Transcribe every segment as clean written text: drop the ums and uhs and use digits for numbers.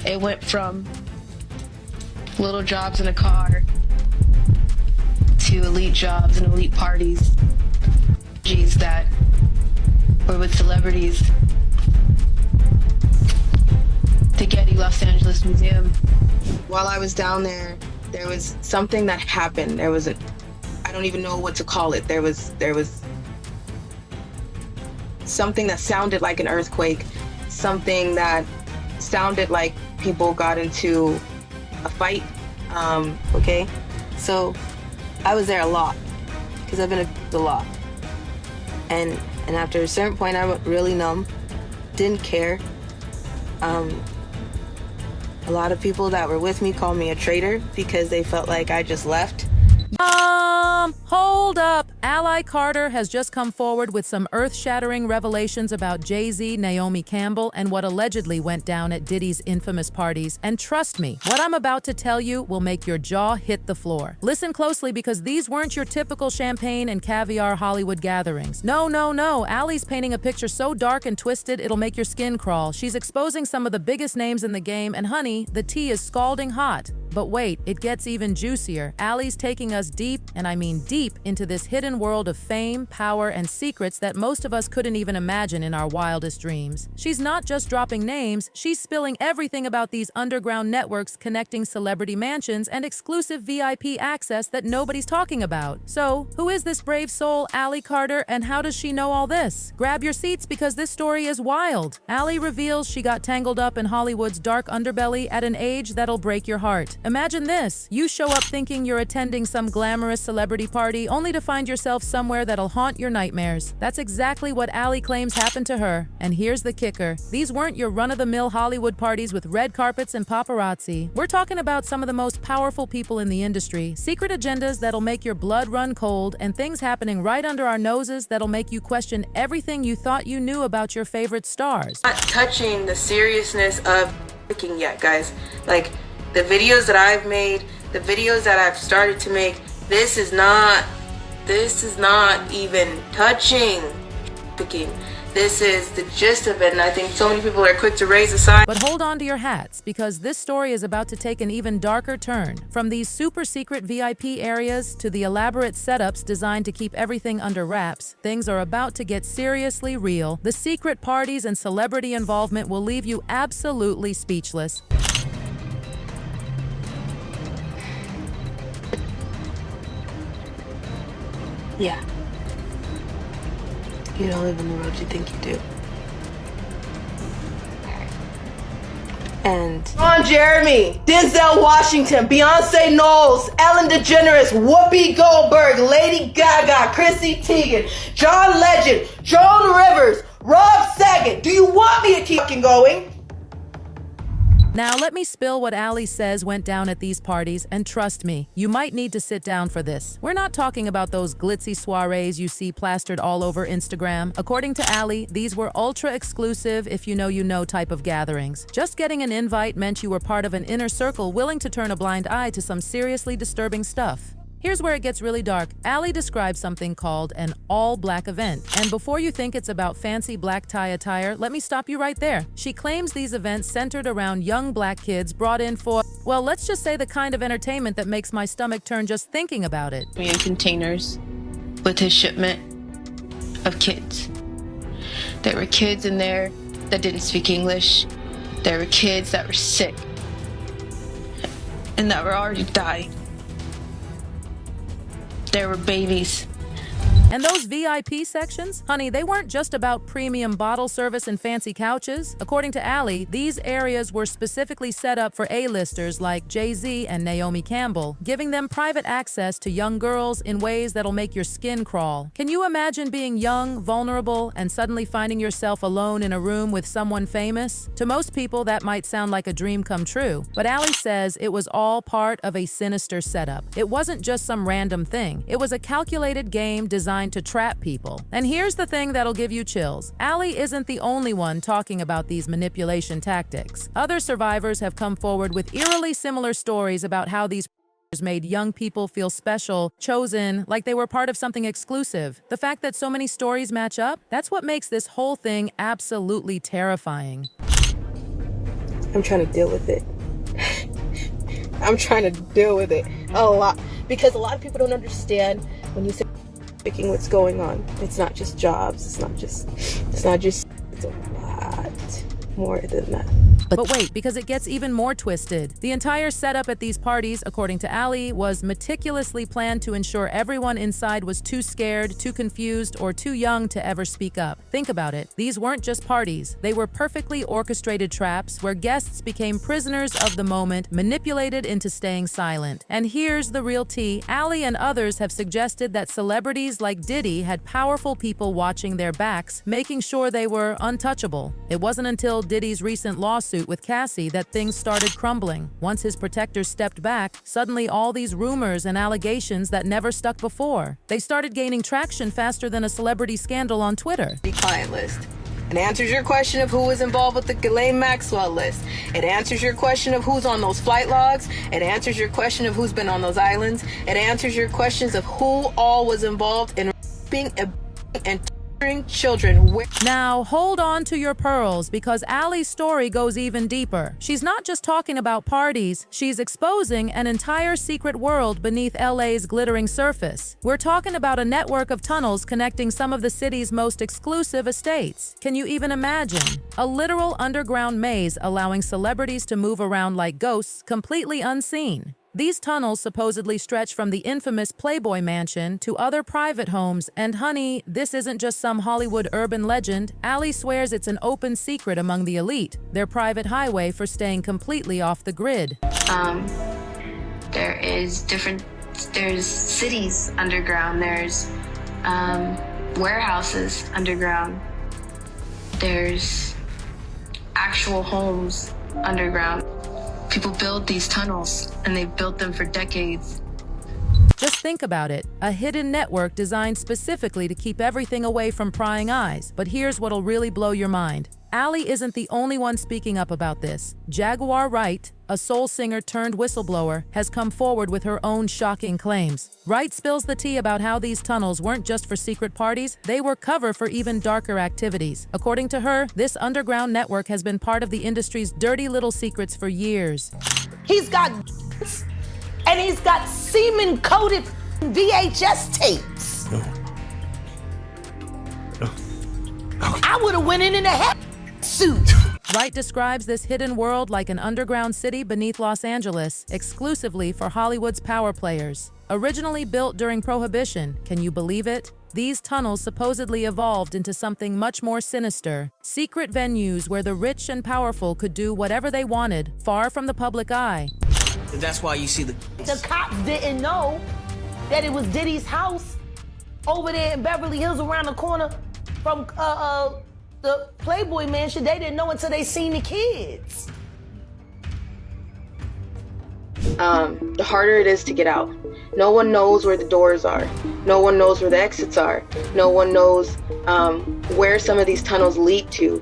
It went from little jobs in a car to elite jobs and elite parties. G's that were with celebrities. The Getty Los Angeles Museum. While I was down there, there was something that happened. I don't even know what to call it. There was something that sounded like an earthquake, something that sounded like people got into a fight. Okay, so I was there a lot because I've been a lot, and after a certain point, I went really numb, didn't care. A lot of people that were with me called me a traitor because they felt like I just left. Hold up. Ally Carter has just come forward with some earth-shattering revelations about Jay-Z, Naomi Campbell, and what allegedly went down at Diddy's infamous parties. And trust me, what I'm about to tell you will make your jaw hit the floor. Listen closely because these weren't your typical champagne and caviar Hollywood gatherings. No. Ally's painting a picture so dark and twisted it'll make your skin crawl. She's exposing some of the biggest names in the game, and honey, the tea is scalding hot. But wait, it gets even juicier. Ally's taking us deep, and I mean deep, into this hidden world of fame, power, and secrets that most of us couldn't even imagine in our wildest dreams. She's not just dropping names, she's spilling everything about these underground networks connecting celebrity mansions and exclusive VIP access that nobody's talking about. So, who is this brave soul, Ally Carter, and how does she know all this? Grab your seats because this story is wild. Ally reveals she got tangled up in Hollywood's dark underbelly at an age that'll break your heart. Imagine this. You show up thinking you're attending some glamorous celebrity party only to find yourself somewhere that'll haunt your nightmares. That's exactly what Ally claims happened to her. And here's the kicker. These weren't your run-of-the-mill Hollywood parties with red carpets and paparazzi. We're talking about some of the most powerful people in the industry, secret agendas that'll make your blood run cold, and things happening right under our noses that'll make you question everything you thought you knew about your favorite stars. Not touching the seriousness of freaking yet, guys. Like, the videos that I've made, the videos that I've started to make, this is not even touching trafficking. This is the gist of it, and I think so many people are quick to raise a sign. But hold on to your hats, because this story is about to take an even darker turn. From these super secret VIP areas to the elaborate setups designed to keep everything under wraps, things are about to get seriously real. The secret parties and celebrity involvement will leave you absolutely speechless. Yeah. You don't live in the world you think you do. And Ron Jeremy, Denzel Washington, Beyonce Knowles, Ellen DeGeneres, Whoopi Goldberg, Lady Gaga, Chrissy Teigen, John Legend, Joan Rivers, Rob Saget. Do you want me to keep fucking going? Now, let me spill what Ally says went down at these parties, and trust me, you might need to sit down for this. We're not talking about those glitzy soirees you see plastered all over Instagram. According to Ally, these were ultra-exclusive, if you know type of gatherings. Just getting an invite meant you were part of an inner circle willing to turn a blind eye to some seriously disturbing stuff. Here's where it gets really dark. Ally describes something called an all-black event. And before you think it's about fancy black tie attire, let me stop you right there. She claims these events centered around young black kids brought in for, well, let's just say the kind of entertainment that makes my stomach turn just thinking about it. In containers with his shipment of kids. There were kids in there that didn't speak English. There were kids that were sick and that were already dying. There were babies. And those VIP sections? Honey, they weren't just about premium bottle service and fancy couches. According to Ally, these areas were specifically set up for A-listers like Jay-Z and Naomi Campbell, giving them private access to young girls in ways that'll make your skin crawl. Can you imagine being young, vulnerable, and suddenly finding yourself alone in a room with someone famous? To most people, that might sound like a dream come true, but Ally says it was all part of a sinister setup. It wasn't just some random thing. It was a calculated game designed to trap people. And here's the thing that'll give you chills. Ally isn't the only one talking about these manipulation tactics. Other survivors have come forward with eerily similar stories about how these made young people feel special, chosen, like they were part of something exclusive. The fact that so many stories match up, that's what makes this whole thing absolutely terrifying. I'm trying to deal with it. I'm trying to deal with it a lot, because a lot of people don't understand when you say picking what's going on. It's not just jobs. It's not just, it's a lot more than that. But wait, because it gets even more twisted. The entire setup at these parties, according to Ali, was meticulously planned to ensure everyone inside was too scared, too confused, or too young to ever speak up. Think about it. These weren't just parties. They were perfectly orchestrated traps where guests became prisoners of the moment, manipulated into staying silent. And here's the real tea. Ali and others have suggested that celebrities like Diddy had powerful people watching their backs, making sure they were untouchable. It wasn't until Diddy's recent lawsuit with Cassie that things started crumbling. Once his protectors stepped back, suddenly all these rumors and allegations that never stuck before. They started gaining traction faster than a celebrity scandal on Twitter. The client list. It answers your question of who was involved with the Ghislaine Maxwell list. It answers your question of who's on those flight logs. It answers your question of who's been on those islands. It answers your questions of who all was involved in raping and children. Now, hold on to your pearls, because Ali's story goes even deeper. She's not just talking about parties, she's exposing an entire secret world beneath LA's glittering surface. We're talking about a network of tunnels connecting some of the city's most exclusive estates. Can you even imagine? A literal underground maze allowing celebrities to move around like ghosts, completely unseen. These tunnels supposedly stretch from the infamous Playboy Mansion to other private homes, and honey, this isn't just some Hollywood urban legend. Ali swears it's an open secret among the elite, their private highway for staying completely off the grid. There's cities underground, there's warehouses underground, there's actual homes underground. People build these tunnels, and they've built them for decades. Just think about it, a hidden network designed specifically to keep everything away from prying eyes. But here's what'll really blow your mind. Ali isn't the only one speaking up about this. Jaguar Wright, a soul singer turned whistleblower, has come forward with her own shocking claims. Wright spills the tea about how these tunnels weren't just for secret parties, they were cover for even darker activities. According to her, this underground network has been part of the industry's dirty little secrets for years. He's got and he's got semen-coated VHS tapes. I would have went in a head suit. Wright describes this hidden world like an underground city beneath Los Angeles, exclusively for Hollywood's power players. Originally built during Prohibition, can you believe it? These tunnels supposedly evolved into something much more sinister. Secret venues where the rich and powerful could do whatever they wanted, far from the public eye. That's why you see the cops didn't know that it was Diddy's house over there in Beverly Hills around the corner from the Playboy Mansion. They didn't know until they seen the kids. The harder it is to get out. No one knows where the doors are. No one knows where the exits are. No one knows where some of these tunnels lead to.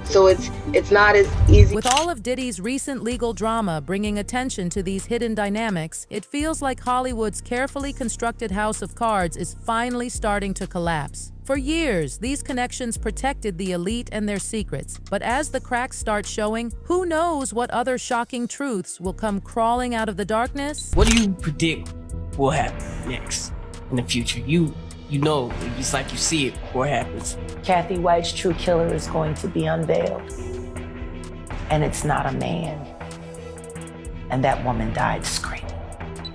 So it's not as easy. With all of Diddy's recent legal drama bringing attention to these hidden dynamics, it feels like Hollywood's carefully constructed house of cards is finally starting to collapse. For years, these connections protected the elite and their secrets, but as the cracks start showing, who knows what other shocking truths will come crawling out of the darkness? What do you predict will happen next in the future? You know, it's like you see it before it happens. Kathy White's true killer is going to be unveiled. And it's not a man. And that woman died screaming.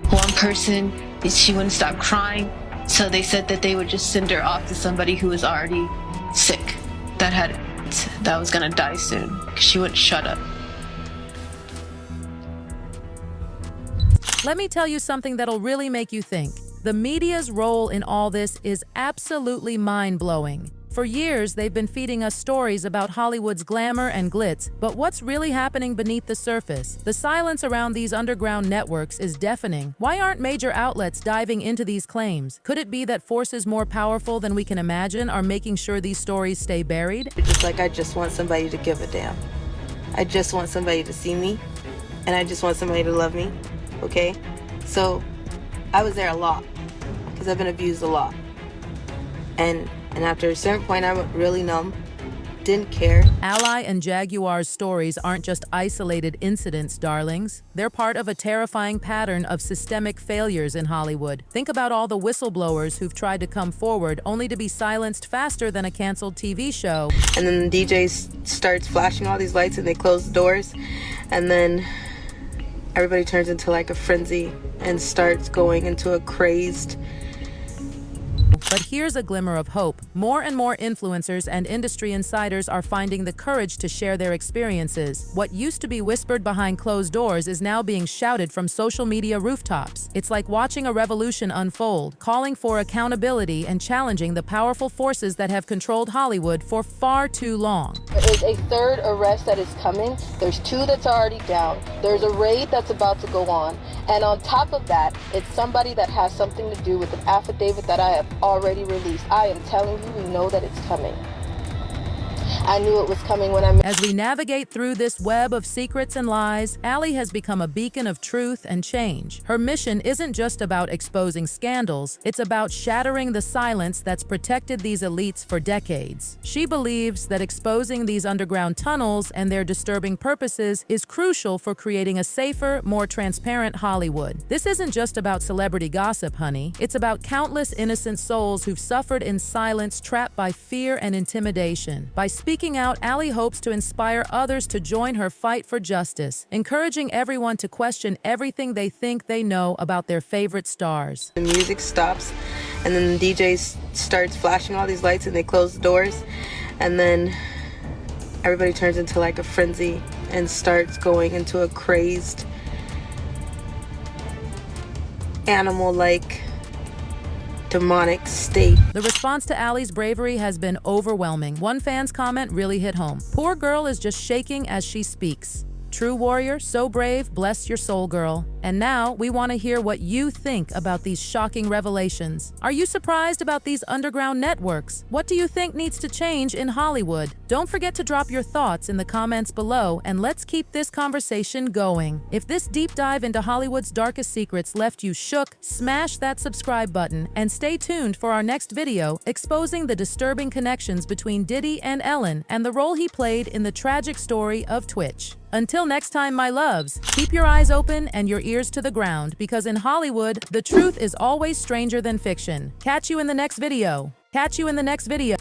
One person, she wouldn't stop crying, so they said that they would just send her off to somebody who was already sick, that was gonna die soon, because she wouldn't shut up. Let me tell you something that'll really make you think. The media's role in all this is absolutely mind-blowing. For years, they've been feeding us stories about Hollywood's glamour and glitz, but what's really happening beneath the surface? The silence around these underground networks is deafening. Why aren't major outlets diving into these claims? Could it be that forces more powerful than we can imagine are making sure these stories stay buried? It's like I just want somebody to give a damn. I just want somebody to see me, and I just want somebody to love me, okay? So I was there a lot, because I've been abused a lot. And after a certain point, I went really numb. didn't care. Ally and Jaguar's stories aren't just isolated incidents, darlings. They're part of a terrifying pattern of systemic failures in Hollywood. Think about all the whistleblowers who've tried to come forward only to be silenced faster than a canceled TV show. And then the DJ starts flashing all these lights and they close the doors. And then everybody turns into like a frenzy and starts going into a crazed. But here's a glimmer of hope. More and more influencers and industry insiders are finding the courage to share their experiences. What used to be whispered behind closed doors is now being shouted from social media rooftops. It's like watching a revolution unfold, calling for accountability and challenging the powerful forces that have controlled Hollywood for far too long. There is a third arrest that is coming. There's 2 that's already down. There's a raid that's about to go on. And on top of that, it's somebody that has something to do with an affidavit that I have already released. I am telling you, we know that it's coming. I knew it was coming when I... As we navigate through this web of secrets and lies, Allie has become a beacon of truth and change. Her mission isn't just about exposing scandals, it's about shattering the silence that's protected these elites for decades. She believes that exposing these underground tunnels and their disturbing purposes is crucial for creating a safer, more transparent Hollywood. This isn't just about celebrity gossip, honey. It's about countless innocent souls who've suffered in silence, trapped by fear and intimidation. By speaking out, Allie hopes to inspire others to join her fight for justice, encouraging everyone to question everything they think they know about their favorite stars. The music stops, and then the DJ starts flashing all these lights and they close the doors. And then everybody turns into like a frenzy and starts going into a crazed, animal-like, demonic state. The response to Allie's bravery has been overwhelming. One fan's comment really hit home. Poor girl is just shaking as she speaks. True warrior, so brave, bless your soul, girl. And now we want to hear what you think about these shocking revelations. Are you surprised about these underground networks? What do you think needs to change in Hollywood? Don't forget to drop your thoughts in the comments below, and let's keep this conversation going. If this deep dive into Hollywood's darkest secrets left you shook, smash that subscribe button and stay tuned for our next video exposing the disturbing connections between Diddy and Ellen and the role he played in the tragic story of Twitch. Until next time, my loves, keep your eyes open and your ears to the ground, because in Hollywood, the truth is always stranger than fiction. Catch you in the next video.